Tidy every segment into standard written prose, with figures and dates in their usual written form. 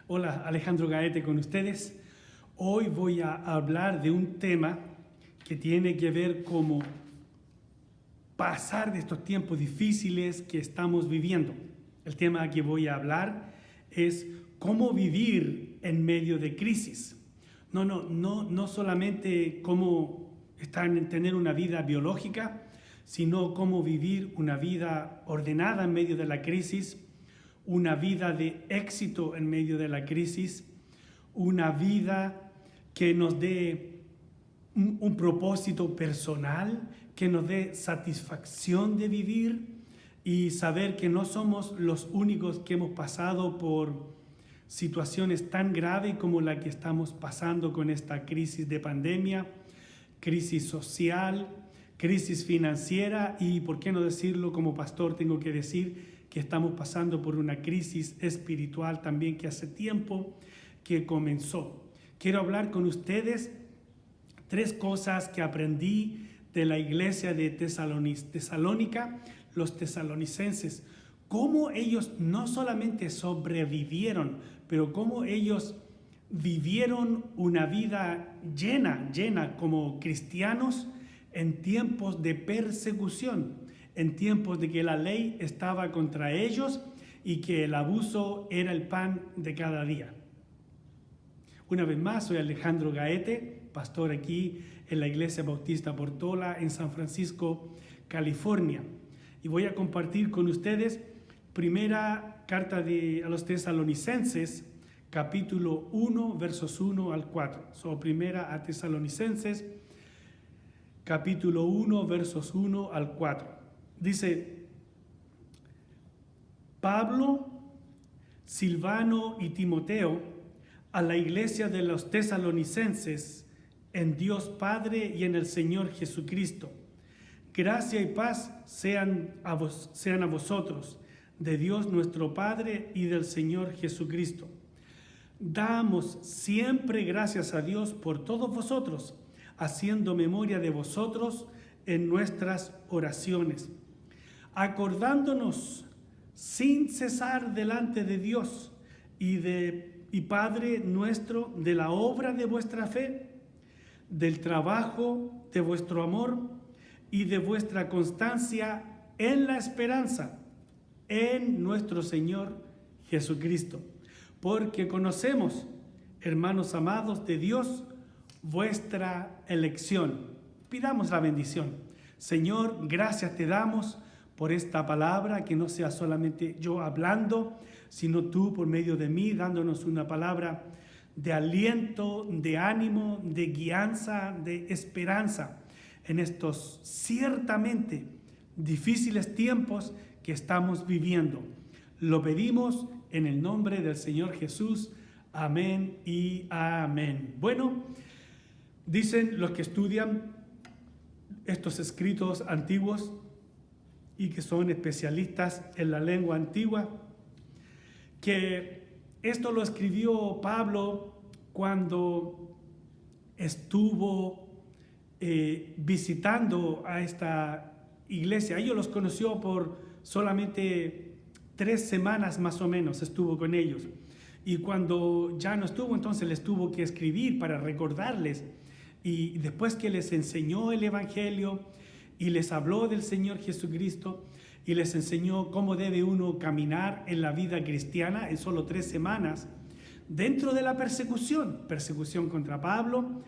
Hola, Alejandro Gaete con ustedes. Hoy voy a hablar de un tema que tiene que ver cómo pasar de estos tiempos difíciles que estamos viviendo. El tema que voy a hablar es cómo vivir en medio de crisis. No solamente cómo tener una vida biológica, sino cómo vivir una vida ordenada en medio de la crisis, una vida de éxito en medio de la crisis, una vida que nos dé un propósito personal, que nos dé satisfacción de vivir y saber que no somos los únicos que hemos pasado por situaciones tan graves como la que estamos pasando con esta crisis de pandemia, crisis social, crisis financiera y, por qué no decirlo, como pastor tengo que decir que estamos pasando por una crisis espiritual también que hace tiempo que comenzó. Quiero hablar con ustedes 3 cosas que aprendí de la iglesia de Tesalónica, los tesalonicenses. Cómo ellos no solamente sobrevivieron, pero cómo ellos vivieron una vida llena como cristianos en tiempos de persecución, en tiempos de que la ley estaba contra ellos y que el abuso era el pan de cada día. Una vez más, soy Alejandro Gaete, pastor aquí en la Iglesia Bautista Portola en San Francisco, California. Y voy a compartir con ustedes primera carta a los tesalonicenses, capítulo 1, versos 1 al 4. Primera a Tesalonicenses, capítulo 1, versos 1 al 4. Dice: Pablo, Silvano y Timoteo, a la iglesia de los tesalonicenses, en Dios Padre y en el Señor Jesucristo. Gracia y paz sean a vosotros, de Dios nuestro Padre y del Señor Jesucristo. Damos siempre gracias a Dios por todos vosotros, haciendo memoria de vosotros en nuestras oraciones, acordándonos sin cesar delante de Dios y Padre nuestro de la obra de vuestra fe, del trabajo de vuestro amor y de vuestra constancia en la esperanza en nuestro Señor Jesucristo. Porque conocemos, hermanos amados de Dios, vuestra elección. Pidamos la bendición. Señor, gracias te damos por esta palabra, que no sea solamente yo hablando, sino tú por medio de mí dándonos una palabra de aliento, de ánimo, de guianza, de esperanza en estos ciertamente difíciles tiempos que estamos viviendo. Lo pedimos en el nombre del Señor Jesús. Amén y amén. Bueno, dicen los que estudian estos escritos antiguos y que son especialistas en la lengua antigua, que esto lo escribió Pablo cuando estuvo visitando a esta iglesia. Ellos los conoció por solamente 3 semanas más o menos, estuvo con ellos. Y cuando ya no estuvo, entonces les tuvo que escribir para recordarles. Y después que les enseñó el Evangelio y les habló del Señor Jesucristo y les enseñó cómo debe uno caminar en la vida cristiana en solo 3 semanas, dentro de la persecución contra Pablo,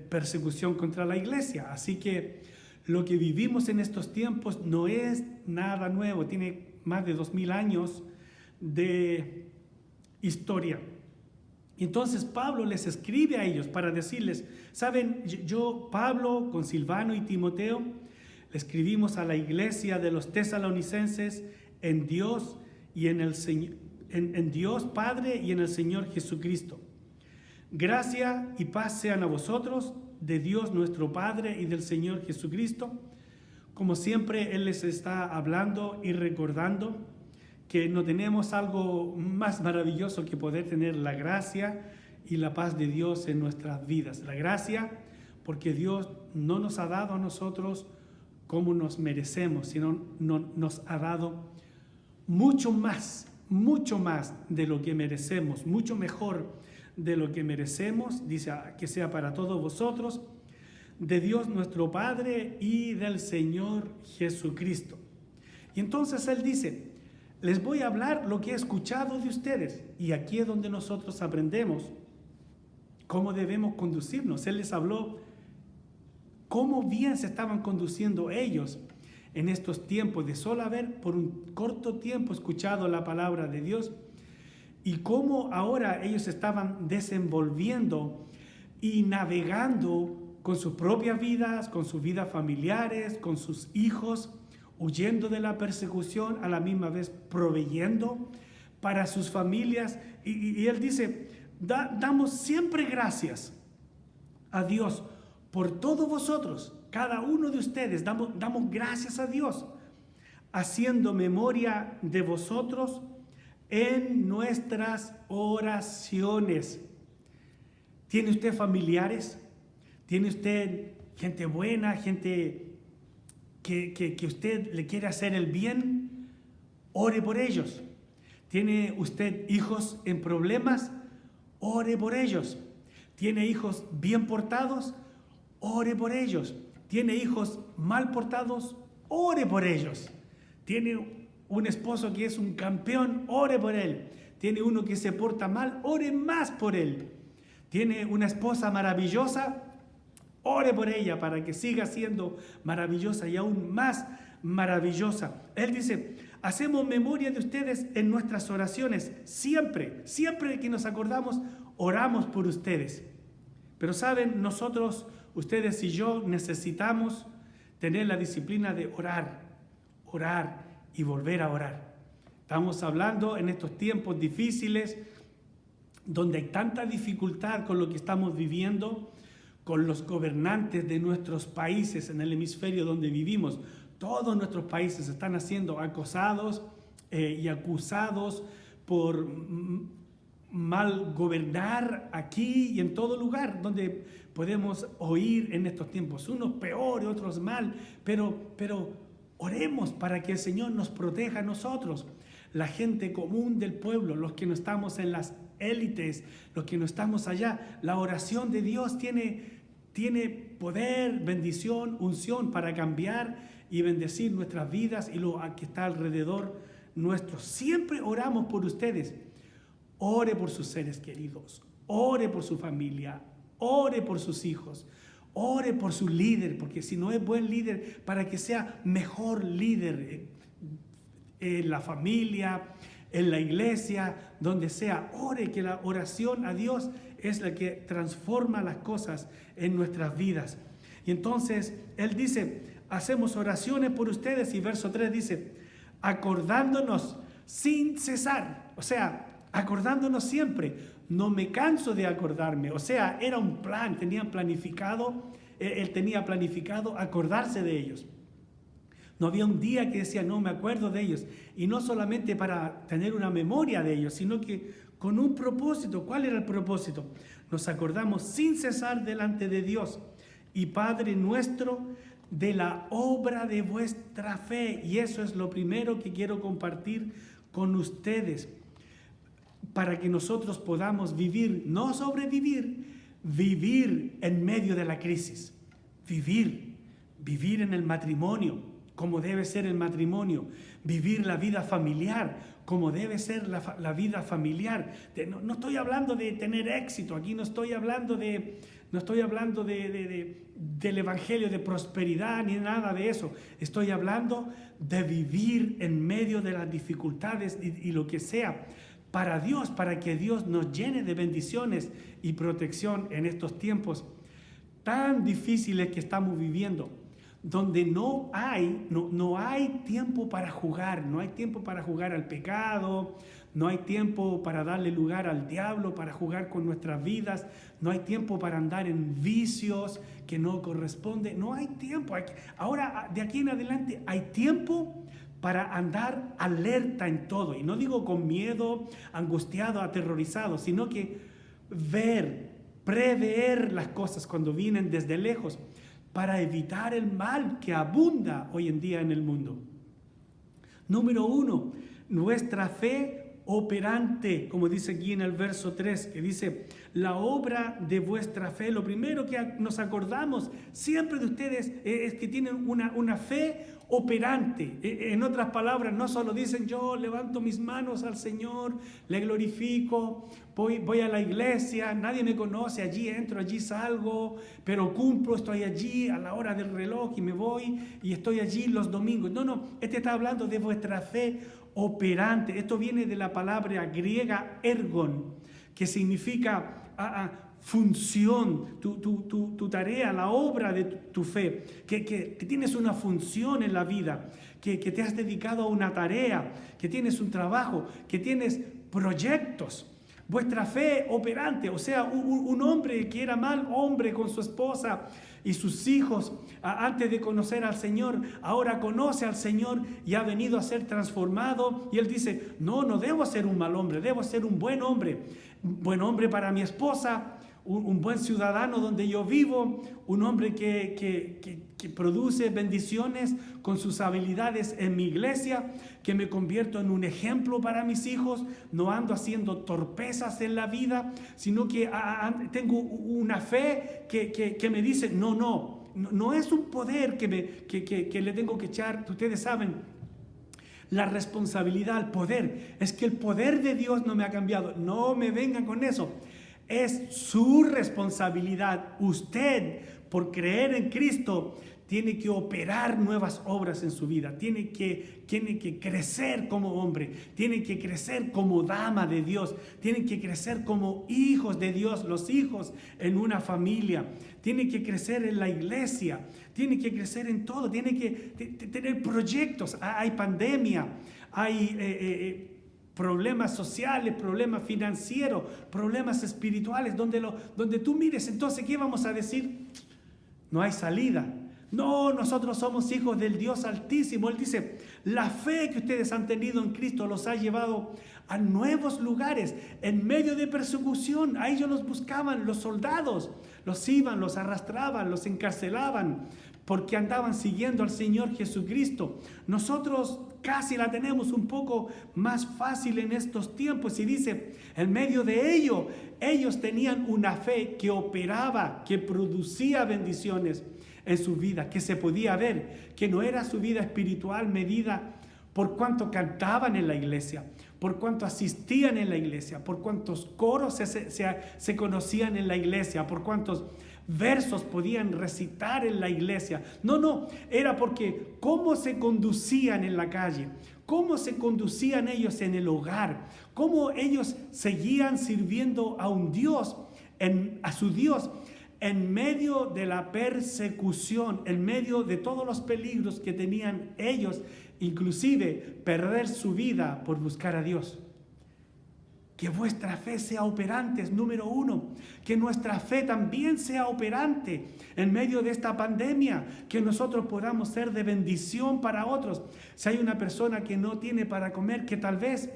persecución contra la iglesia. Así que lo que vivimos en estos tiempos no es nada nuevo, tiene más de 2000 años de historia. Entonces Pablo les escribe a ellos para decirles: saben, yo, Pablo, con Silvano y Timoteo, le escribimos a la iglesia de los tesalonicenses en Dios y en Dios Padre y en el Señor Jesucristo. Gracia y paz sean a vosotros, de Dios nuestro Padre y del Señor Jesucristo. Como siempre, Él les está hablando y recordando que no tenemos algo más maravilloso que poder tener la gracia y la paz de Dios en nuestras vidas. La gracia, porque Dios no nos ha dado a nosotros como nos merecemos, sino nos ha dado mucho más mucho más de lo que merecemos, mucho mejor de lo que merecemos, dice que sea para todos vosotros, de Dios nuestro Padre y del Señor Jesucristo. Y entonces Él dice, les voy a hablar lo que he escuchado de ustedes. Y aquí es donde nosotros aprendemos cómo debemos conducirnos. Él les habló cómo bien se estaban conduciendo ellos en estos tiempos de solo haber por un corto tiempo escuchado la palabra de Dios y cómo ahora ellos estaban desenvolviendo y navegando con sus propias vidas, con sus vidas familiares, con sus hijos, huyendo de la persecución, a la misma vez proveyendo para sus familias. Y Él dice, damos siempre gracias a Dios por todos vosotros, cada uno de ustedes, damos gracias a Dios, haciendo memoria de vosotros en nuestras oraciones. ¿Tiene usted familiares? ¿Tiene usted gente buena, gente que usted le quiere hacer el bien? Ore por ellos. ¿Tiene usted hijos en problemas? Ore por ellos. ¿Tiene hijos bien portados? Ore por ellos. ¿Tiene hijos mal portados? Ore por ellos. ¿Tiene un esposo que es un campeón? Ore por él. ¿Tiene uno que se porta mal? Ore más por él. ¿Tiene una esposa maravillosa? Ore por ella para que siga siendo maravillosa y aún más maravillosa. Él dice, hacemos memoria de ustedes en nuestras oraciones. Siempre que nos acordamos, oramos por ustedes. Pero saben, nosotros, ustedes y yo, necesitamos tener la disciplina de orar y volver a orar. Estamos hablando en estos tiempos difíciles, donde hay tanta dificultad con lo que estamos viviendo, con los gobernantes de nuestros países en el hemisferio donde vivimos. Todos nuestros países están siendo acosados y acusados por mal gobernar aquí y en todo lugar donde podemos oír en estos tiempos, unos peor y otros mal, pero oremos para que el Señor nos proteja a nosotros, la gente común del pueblo, los que no estamos en las élites, los que no estamos allá. La oración de Dios tiene poder, bendición, unción para cambiar y bendecir nuestras vidas y lo que está alrededor nuestro. Siempre oramos por ustedes. Ore por sus seres queridos, ore por su familia, ore por sus hijos, ore por su líder, porque si no es buen líder, para que sea mejor líder en la familia, en la iglesia, donde sea. Ore, que la oración a Dios es la que transforma las cosas en nuestras vidas. Y entonces Él dice, hacemos oraciones por ustedes, y verso 3 dice, acordándonos sin cesar, o sea, acordándonos siempre. No me canso de acordarme, o sea, era un plan, tenían planificado, Él tenía planificado acordarse de ellos. No había un día que decía, no me acuerdo de ellos. Y no solamente para tener una memoria de ellos, sino que con un propósito. ¿Cuál era el propósito? Nos acordamos sin cesar delante de Dios y Padre nuestro de la obra de vuestra fe. Y eso es lo primero que quiero compartir con ustedes, para que nosotros podamos vivir, no sobrevivir, vivir en medio de la crisis. Vivir en el matrimonio, como debe ser el matrimonio, vivir la vida familiar, como debe ser la vida familiar. No estoy hablando de tener éxito, aquí no estoy hablando del evangelio de prosperidad ni nada de eso. Estoy hablando de vivir en medio de las dificultades y lo que sea, para Dios, para que Dios nos llene de bendiciones y protección en estos tiempos tan difíciles que estamos viviendo, donde no hay tiempo para jugar, no hay tiempo para jugar al pecado, no hay tiempo para darle lugar al diablo, para jugar con nuestras vidas, no hay tiempo para andar en vicios que no corresponden, no hay tiempo. Ahora, de aquí en adelante, hay tiempo para andar alerta en todo, y no digo con miedo, angustiado, aterrorizado, sino que prever las cosas cuando vienen desde lejos, para evitar el mal que abunda hoy en día en el mundo. Número 1, nuestra fe operante, como dice aquí en el verso 3, que dice, la obra de vuestra fe. Lo primero que nos acordamos siempre de ustedes es que tienen una fe operante. En otras palabras, no solo dicen, yo levanto mis manos al Señor, le glorifico, voy a la iglesia, nadie me conoce, allí entro, allí salgo, pero cumplo, estoy allí a la hora del reloj y me voy y estoy allí los domingos. No, este está hablando de vuestra fe operante. Esto viene de la palabra griega ergon, que significa función, tu tarea, la obra de tu fe, que tienes una función en la vida, que te has dedicado a una tarea, que tienes un trabajo, que tienes proyectos. Vuestra fe operante, o sea, un hombre que era mal hombre con su esposa y sus hijos antes de conocer al Señor, ahora conoce al Señor y ha venido a ser transformado, y él dice, no debo ser un mal hombre, debo ser un buen hombre para mi esposa, un buen ciudadano donde yo vivo, un hombre que produce bendiciones con sus habilidades en mi iglesia, que me convierto en un ejemplo para mis hijos, no ando haciendo torpezas en la vida, sino que tengo una fe que me dice, no es un poder que le tengo que echar. Ustedes saben, la responsabilidad, el poder, es que el poder de Dios no me ha cambiado. No me vengan con eso. Es su responsabilidad. Usted, por creer en Cristo, tiene que operar nuevas obras en su vida. Tiene que crecer como hombre. Tiene que crecer como dama de Dios. Tiene que crecer como hijos de Dios, los hijos en una familia. Tiene que crecer en la iglesia. Tiene que crecer en todo. Tiene que tener proyectos. Hay pandemia. Hay problemas sociales, problemas financieros, problemas espirituales, donde tú mires, entonces, ¿qué vamos a decir? No hay salida. No, nosotros somos hijos del Dios Altísimo. Él dice, la fe que ustedes han tenido en Cristo los ha llevado a nuevos lugares, en medio de persecución. A ellos los buscaban los soldados, los iban, los arrastraban, los encarcelaban, porque andaban siguiendo al Señor Jesucristo. Nosotros casi la tenemos un poco más fácil en estos tiempos, y dice, en medio de ello, ellos tenían una fe que operaba, que producía bendiciones en su vida, que se podía ver, que no era su vida espiritual medida por cuánto cantaban en la iglesia, por cuánto asistían en la iglesia, por cuántos coros se conocían en la iglesia, por cuántos versos podían recitar en la iglesia. No, era porque cómo se conducían en la calle, cómo se conducían ellos en el hogar, cómo ellos seguían sirviendo a un Dios, a su Dios, en medio de la persecución, en medio de todos los peligros que tenían ellos, inclusive perder su vida por buscar a Dios. Que vuestra fe sea operante, es número uno. Que nuestra fe también sea operante en medio de esta pandemia. Que nosotros podamos ser de bendición para otros. Si hay una persona que no tiene para comer, que tal vez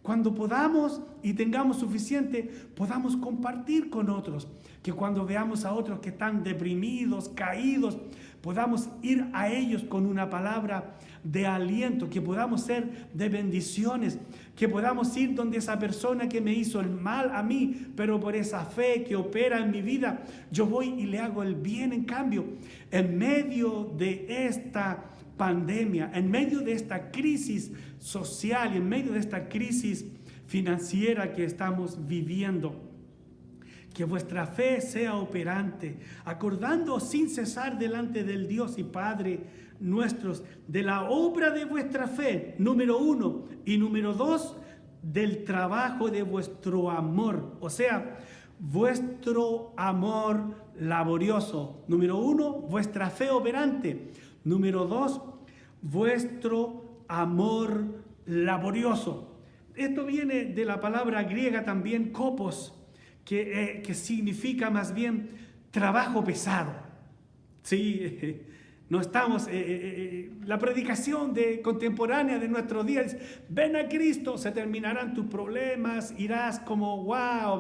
cuando podamos y tengamos suficiente, podamos compartir con otros. Que cuando veamos a otros que están deprimidos, caídos, podamos ir a ellos con una palabra de aliento, que podamos ser de bendiciones, que podamos ir donde esa persona que me hizo el mal a mí, pero por esa fe que opera en mi vida, yo voy y le hago el bien en cambio. En medio de esta pandemia, en medio de esta crisis social y en medio de esta crisis financiera que estamos viviendo, que vuestra fe sea operante, acordando sin cesar delante del Dios y Padre nuestros de la obra de vuestra fe, número uno, y número dos, del trabajo de vuestro amor, o sea, vuestro amor laborioso. Número uno, vuestra fe operante. Número dos, vuestro amor laborioso. Esto viene de la palabra griega también, kopos, que significa más bien trabajo pesado. Sí, No estamos, la predicación contemporánea de nuestros días, ven a Cristo, se terminarán tus problemas, irás como wow,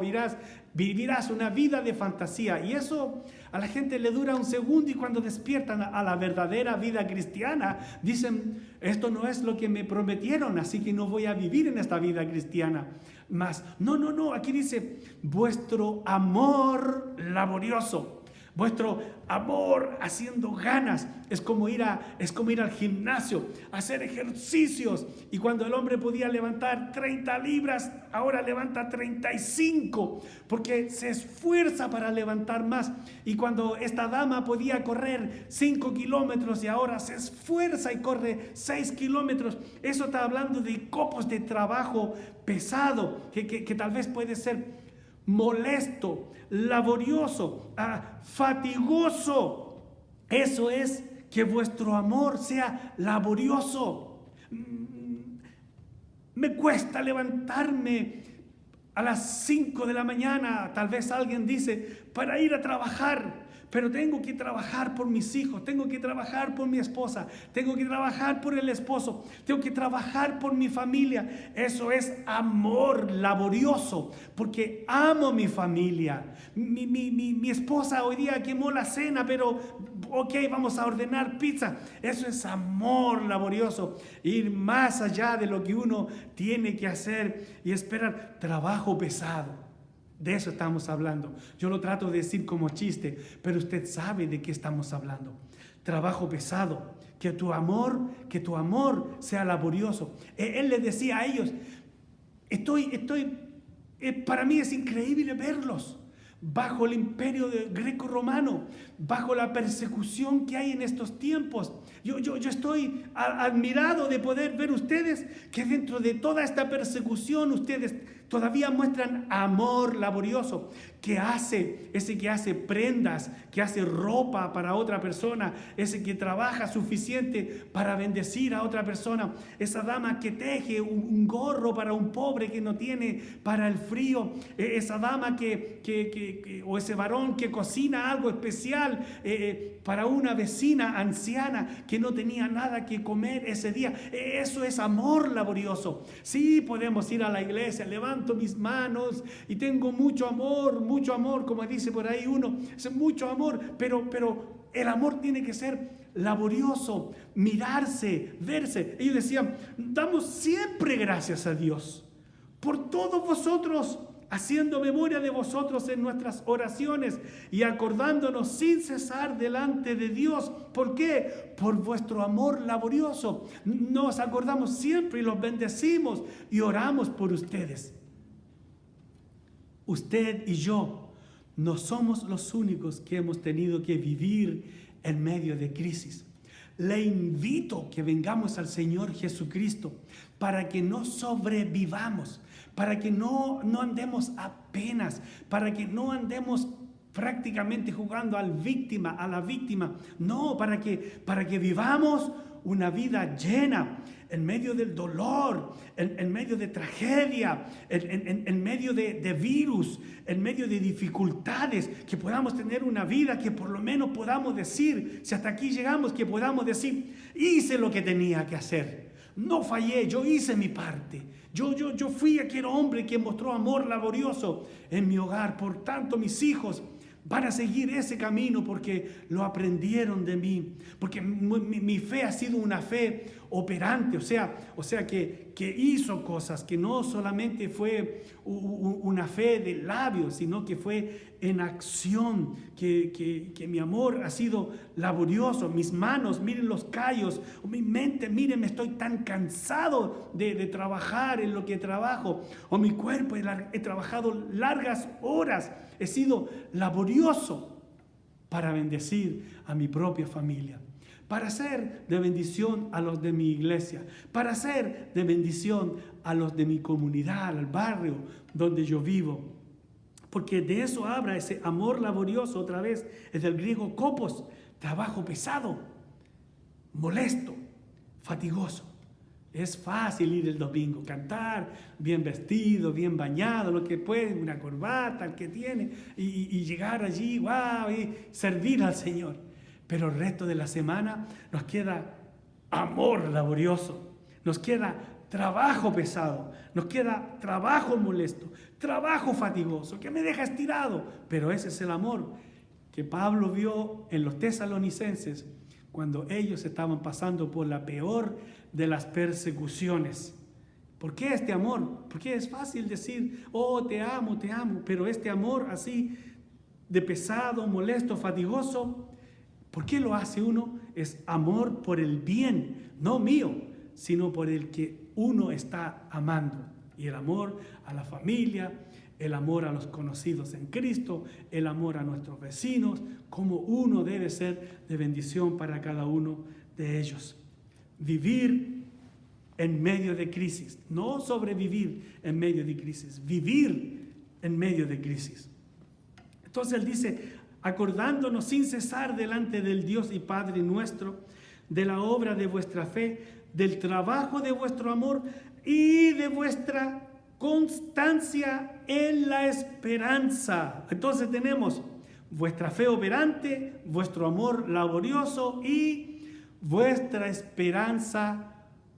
vivirás una vida de fantasía. Y eso a la gente le dura un segundo y cuando despiertan a la verdadera vida cristiana, dicen, esto no es lo que me prometieron, así que no voy a vivir en esta vida cristiana más. No, aquí dice, vuestro amor laborioso. Vuestro amor haciendo ganas es como ir al gimnasio, hacer ejercicios. Y cuando el hombre podía levantar 30 libras, ahora levanta 35, porque se esfuerza para levantar más. Y cuando esta dama podía correr 5 kilómetros y ahora se esfuerza y corre 6 kilómetros, eso está hablando de copos de trabajo pesado, que tal vez puede ser molesto, laborioso, fatigoso. Eso es que vuestro amor sea laborioso. Me cuesta levantarme a las 5 de la mañana, tal vez alguien dice, para ir a trabajar. Pero tengo que trabajar por mis hijos, tengo que trabajar por mi esposa, tengo que trabajar por el esposo, tengo que trabajar por mi familia. Eso es amor laborioso, porque amo mi familia. Mi esposa hoy día quemó la cena, pero ok, vamos a ordenar pizza. Eso es amor laborioso, ir más allá de lo que uno tiene que hacer y esperar. Trabajo pesado. De eso estamos hablando. Yo lo trato de decir como chiste, pero usted sabe de qué estamos hablando. Trabajo pesado, que tu amor sea laborioso. Él les decía a ellos, para mí es increíble verlos bajo el imperio greco-romano, bajo la persecución que hay en estos tiempos. Yo estoy admirado de poder ver ustedes que dentro de toda esta persecución ustedes todavía muestran amor laborioso, ese que hace prendas, que hace ropa para otra persona, ese que trabaja suficiente para bendecir a otra persona, esa dama que teje un gorro para un pobre que no tiene para el frío, esa dama o ese varón que cocina algo especial para una vecina anciana que no tenía nada que comer ese día. Eso es amor laborioso. Sí, podemos ir a la iglesia, levanto mis manos y tengo mucho amor, como dice por ahí uno, es mucho amor, pero el amor tiene que ser laborioso, mirarse, verse. Ellos decían, damos siempre gracias a Dios por todos vosotros, haciendo memoria de vosotros en nuestras oraciones y acordándonos sin cesar delante de Dios. ¿Por qué? Por vuestro amor laborioso. Nos acordamos siempre y los bendecimos y oramos por ustedes. Usted y yo no somos los únicos que hemos tenido que vivir en medio de crisis. Le invito que vengamos al Señor Jesucristo para que no sobrevivamos, para que no andemos apenas, para que no andemos prácticamente jugando a la víctima. No, para que vivamos una vida llena en medio del dolor, en medio de tragedia, en medio de virus, en medio de dificultades, que podamos tener una vida que por lo menos podamos decir, si hasta aquí llegamos, que podamos decir, hice lo que tenía que hacer, no fallé, yo hice mi parte. Yo fui aquel hombre que mostró amor laborioso en mi hogar. Por tanto, mis hijos van a seguir ese camino porque lo aprendieron de mí, porque mi fe ha sido una fe operante, o sea que hizo cosas, que no solamente fue una fe de labios, sino que fue en acción, que mi amor ha sido laborioso. Mis manos, miren los callos, mi mente, miren, me estoy tan cansado de trabajar en lo que trabajo, o mi cuerpo, he trabajado largas horas, he sido laborioso para bendecir a mi propia familia, para ser de bendición a los de mi iglesia, para ser de bendición a los de mi comunidad, al barrio donde yo vivo. Porque de eso habla ese amor laborioso, otra vez, es del griego kopos, trabajo pesado, molesto, fatigoso. Es fácil ir el domingo, cantar, bien vestido, bien bañado, lo que puede, una corbata, el que tiene, y llegar allí, wow, y servir al Señor. Pero el resto de la semana nos queda amor laborioso, nos queda trabajo pesado, nos queda trabajo molesto, trabajo fatigoso, que me deja estirado. Pero ese es el amor que Pablo vio en los tesalonicenses cuando ellos estaban pasando por la peor de las persecuciones. ¿Por qué este amor? Porque es fácil decir, oh, te amo, pero este amor así de pesado, molesto, fatigoso, ¿por qué lo hace uno? Es amor por el bien, no mío, sino por el que uno está amando. Y el amor a la familia, el amor a los conocidos en Cristo, el amor a nuestros vecinos, como uno debe ser de bendición para cada uno de ellos. Vivir en medio de crisis, no sobrevivir en medio de crisis, vivir en medio de crisis. Entonces él dice, acordándonos sin cesar delante del Dios y Padre nuestro, de la obra de vuestra fe, del trabajo de vuestro amor y de vuestra constancia en la esperanza. Entonces tenemos vuestra fe operante, vuestro amor laborioso y vuestra esperanza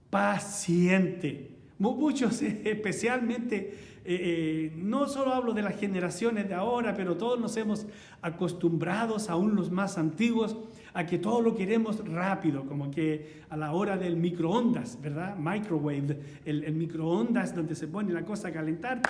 paciente. Muchos, especialmente, no solo hablo de las generaciones de ahora, pero todos nos hemos acostumbrados, aún los más antiguos, a que todo lo queremos rápido, como que a la hora del microondas, ¿verdad? Microwave, el microondas donde se pone la cosa a calentar,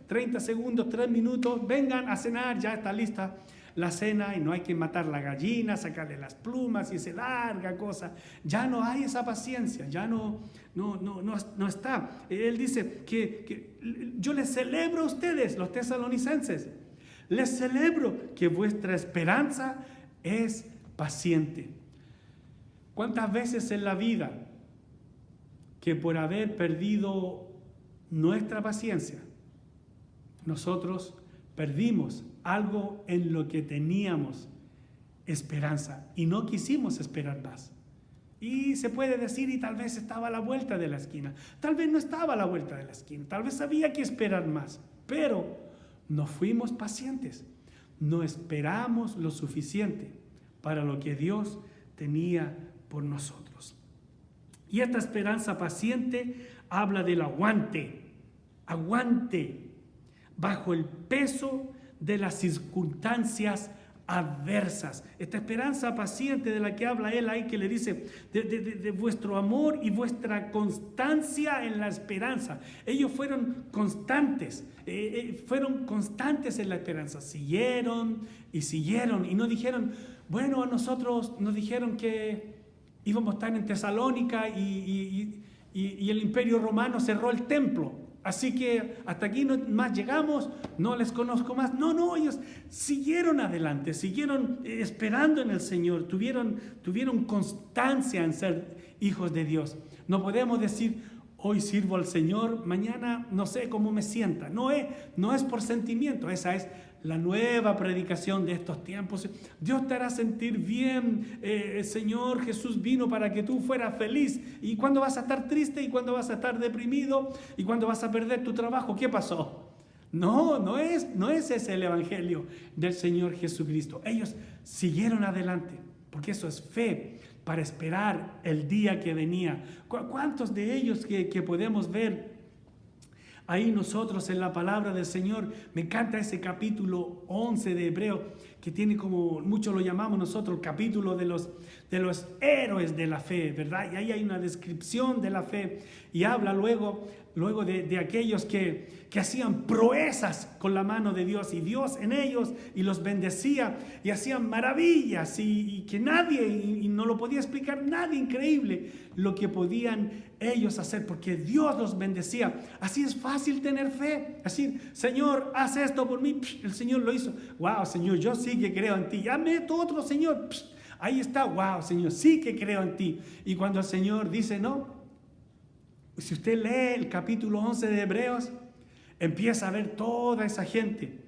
30 segundos, 3 minutos, vengan a cenar, ya está lista la cena y no hay que matar la gallina, sacarle las plumas y esa larga cosa. Ya no hay esa paciencia, ya no está. Él dice que yo les celebro a ustedes, los tesalonicenses, les celebro que vuestra esperanza es paciente. ¿Cuántas veces en la vida que por haber perdido nuestra paciencia, nosotros perdimos algo en lo que teníamos esperanza y no quisimos esperar más? Y se puede decir, y tal vez estaba a la vuelta de la esquina, tal vez no estaba a la vuelta de la esquina, tal vez había que esperar más, pero no fuimos pacientes, no esperamos lo suficiente para lo que Dios tenía por nosotros. Y esta esperanza paciente habla del aguante bajo el peso de las circunstancias adversas. Esta esperanza paciente de la que habla él ahí, que le dice de vuestro amor y vuestra constancia en la esperanza. Ellos fueron constantes en la esperanza, siguieron y no dijeron, bueno, a nosotros nos dijeron que íbamos a estar en Tesalónica y el Imperio Romano cerró el templo. Así que hasta aquí no más llegamos, no les conozco más. No, ellos siguieron adelante, siguieron esperando en el Señor, tuvieron constancia en ser hijos de Dios. No podemos decir, hoy sirvo al Señor, mañana no sé cómo me sienta. No es por sentimiento, esa es la nueva predicación de estos tiempos. Dios te hará sentir bien. El Señor Jesús vino para que tú fueras feliz. ¿Y cuándo vas a estar triste? ¿Y cuándo vas a estar deprimido? ¿Y cuándo vas a perder tu trabajo? ¿Qué pasó? No es ese el evangelio del Señor Jesucristo. Ellos siguieron adelante, porque eso es fe para esperar el día que venía. ¿Cuántos de ellos que podemos ver ahí nosotros en la palabra del Señor? Me encanta ese capítulo 11 de Hebreos, que tiene, como muchos lo llamamos nosotros, el capítulo de los héroes de la fe, ¿verdad? Y ahí hay una descripción de la fe y habla luego de aquellos que hacían proezas con la mano de Dios y Dios en ellos y los bendecía y hacían maravillas y que nadie, y no lo podía explicar nadie, increíble lo que podían ellos hacer porque Dios los bendecía. Así es fácil tener fe, así, Señor, haz esto por mí, el Señor lo hizo. Wow, Señor, yo sí que creo en ti. Ya meto otro, Señor, ahí está. Wow, Señor, sí que creo en ti. Y cuando el Señor dice no, si usted lee el capítulo 11 de Hebreos, empieza a ver toda esa gente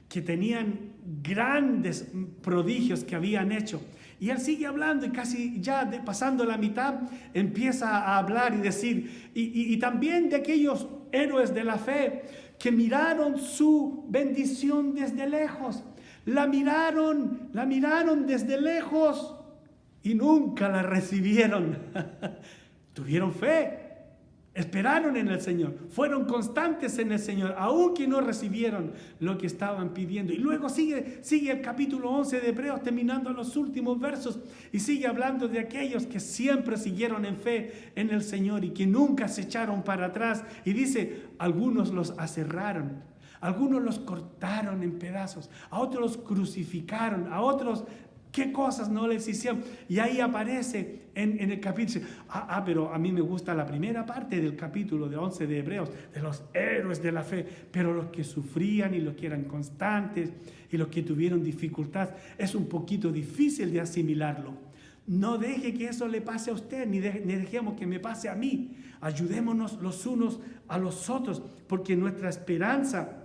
que tenían grandes prodigios que habían hecho. Y él sigue hablando y casi ya pasando la mitad empieza a hablar y decir, y también de aquellos héroes de la fe que miraron su bendición desde lejos. La miraron desde lejos y nunca la recibieron. Tuvieron fe. Esperaron en el Señor, fueron constantes en el Señor, aunque no recibieron lo que estaban pidiendo. Y luego sigue el capítulo 11 de Hebreos, terminando los últimos versos, y sigue hablando de aquellos que siempre siguieron en fe en el Señor y que nunca se echaron para atrás. Y dice, algunos los aserraron, algunos los cortaron en pedazos, a otros los crucificaron, a otros qué cosas no les hicieron. Y ahí aparece en el capítulo. Pero a mí me gusta la primera parte del capítulo de 11 de Hebreos, de los héroes de la fe. Pero los que sufrían y los que eran constantes y los que tuvieron dificultad, es un poquito difícil de asimilarlo. No deje que eso le pase a usted, ni dejemos que me pase a mí. Ayudémonos los unos a los otros, porque nuestra esperanza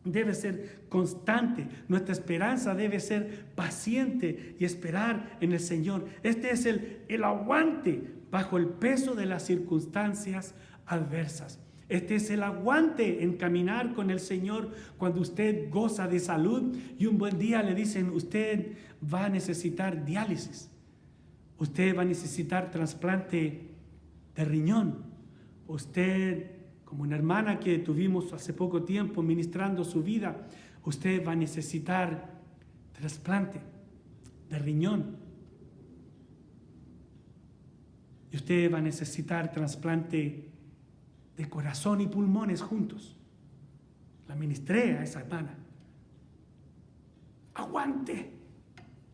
debe ser constante, nuestra esperanza debe ser paciente y esperar en el Señor. Este es el aguante bajo el peso de las circunstancias adversas. Este es el aguante en caminar con el Señor cuando usted goza de salud y un buen día le dicen, usted va a necesitar diálisis, usted va a necesitar trasplante de riñón, usted, como una hermana que tuvimos hace poco tiempo ministrando su vida, usted va a necesitar trasplante de riñón. Y usted va a necesitar trasplante de corazón y pulmones juntos. La ministré a esa hermana. Aguante,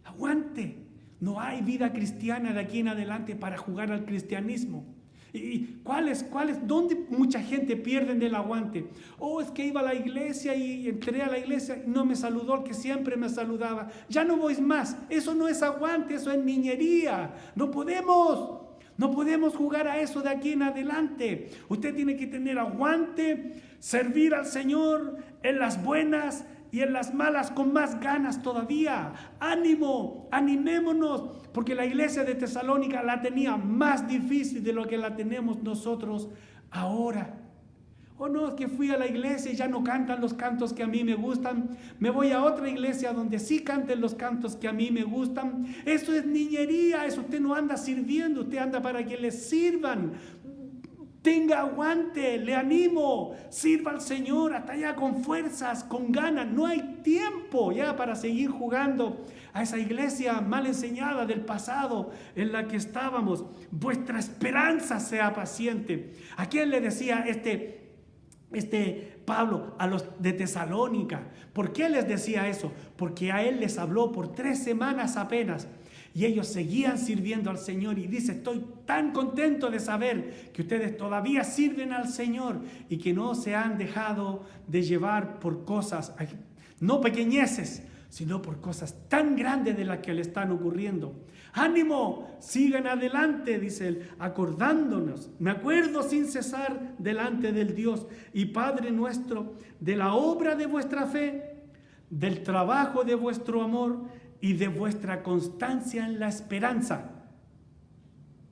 aguante. No hay vida cristiana de aquí en adelante para jugar al cristianismo. ¿Y dónde mucha gente pierde del aguante? Es que iba a la iglesia y entré a la iglesia y no me saludó el que siempre me saludaba. Ya no voy más. Eso no es aguante, eso es niñería. No podemos jugar a eso de aquí en adelante. Usted tiene que tener aguante, servir al Señor en las buenas y en las malas con más ganas todavía. Ánimo, animémonos, porque la iglesia de Tesalónica la tenía más difícil de lo que la tenemos nosotros ahora. No, es que fui a la iglesia y ya no cantan los cantos que a mí me gustan. Me voy a otra iglesia donde sí canten los cantos que a mí me gustan. Eso es niñería, eso usted no anda sirviendo, usted anda para que le sirvan. Tenga aguante, le animo, sirva al Señor hasta allá con fuerzas, con ganas. No hay tiempo ya para seguir jugando a esa iglesia mal enseñada del pasado en la que estábamos. Vuestra esperanza sea paciente. ¿A quién le decía Pablo a los de Tesalónica? ¿Por qué les decía eso? Porque a él les habló por 3 semanas apenas. Y ellos seguían sirviendo al Señor. Y dice, estoy tan contento de saber que ustedes todavía sirven al Señor y que no se han dejado de llevar por cosas, no pequeñeces, sino por cosas tan grandes de las que le están ocurriendo. Ánimo, sigan adelante, dice él, acordándonos. Me acuerdo sin cesar delante del Dios y Padre nuestro, de la obra de vuestra fe, del trabajo de vuestro amor y de vuestra constancia en la esperanza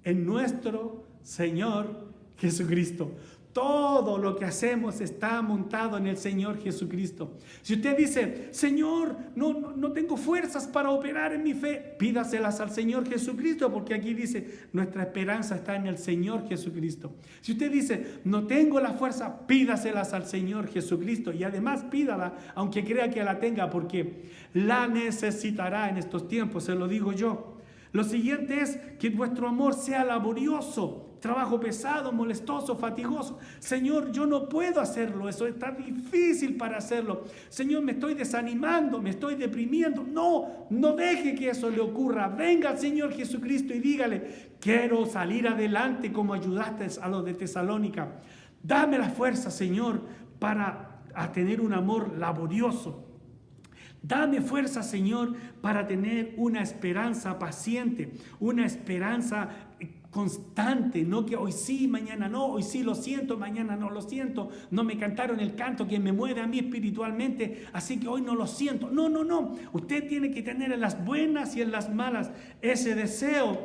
en nuestro Señor Jesucristo. Todo lo que hacemos está montado en el Señor Jesucristo. Si usted dice, Señor, no tengo fuerzas para operar en mi fe, pídaselas al Señor Jesucristo, porque aquí dice, nuestra esperanza está en el Señor Jesucristo. Si usted dice, no tengo la fuerza, pídaselas al Señor Jesucristo. Y además pídala, aunque crea que la tenga, porque la necesitará en estos tiempos, se lo digo yo. Lo siguiente es que vuestro amor sea laborioso, trabajo pesado, molestoso, fatigoso. Señor, yo no puedo hacerlo, eso está difícil para hacerlo. Señor, me estoy desanimando, me estoy deprimiendo. No deje que eso le ocurra. Venga al Señor Jesucristo y dígale, quiero salir adelante como ayudaste a los de Tesalónica. Dame la fuerza, Señor, para tener un amor laborioso. Dame fuerza, Señor, para tener una esperanza paciente, una esperanza constante, no que hoy sí, mañana no, hoy sí lo siento, mañana no lo siento, no me cantaron el canto que me mueve a mí espiritualmente, así que hoy no lo siento. No, usted tiene que tener en las buenas y en las malas ese deseo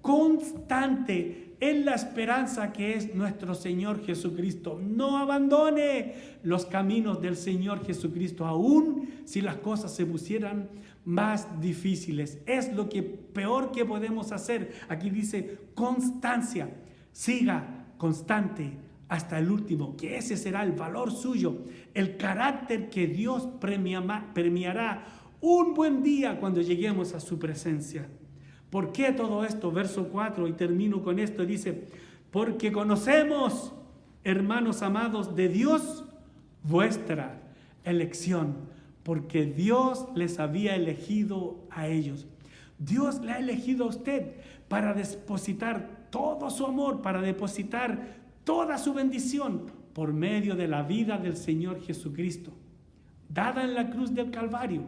constante en la esperanza que es nuestro Señor Jesucristo. No abandone los caminos del Señor Jesucristo, aun si las cosas se pusieran más difíciles. Es lo que peor que podemos hacer. Aquí dice constancia. Siga constante hasta el último, que ese será el valor suyo, el carácter que Dios premiará un buen día cuando lleguemos a su presencia. ¿Por qué todo esto? Verso 4, y termino con esto, dice, porque conocemos, hermanos amados, de Dios vuestra elección, porque Dios les había elegido a ellos. Dios le ha elegido a usted para depositar todo su amor, para depositar toda su bendición por medio de la vida del Señor Jesucristo, dada en la cruz del Calvario,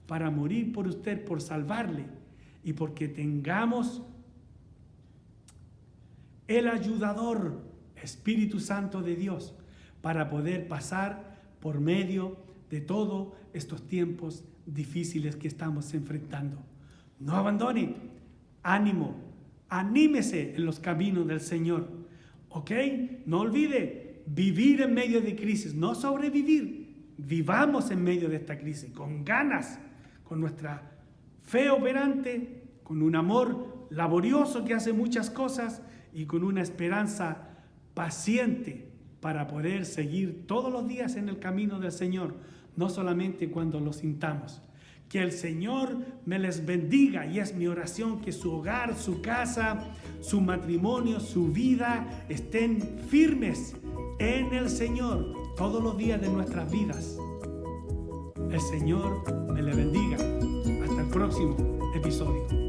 para morir por usted, por salvarle, y porque tengamos el ayudador, Espíritu Santo de Dios, para poder pasar por medio de todos estos tiempos difíciles que estamos enfrentando. No abandone, ánimo, anímese en los caminos del Señor. ¿Ok? No olvide vivir en medio de crisis, no sobrevivir. Vivamos en medio de esta crisis con ganas, con nuestra fe operante, con un amor laborioso que hace muchas cosas y con una esperanza paciente para poder seguir todos los días en el camino del Señor, no solamente cuando lo sintamos. Que el Señor me les bendiga, y es mi oración que su hogar, su casa, su matrimonio, su vida estén firmes en el Señor todos los días de nuestras vidas. El Señor me le bendiga. Hasta el próximo episodio.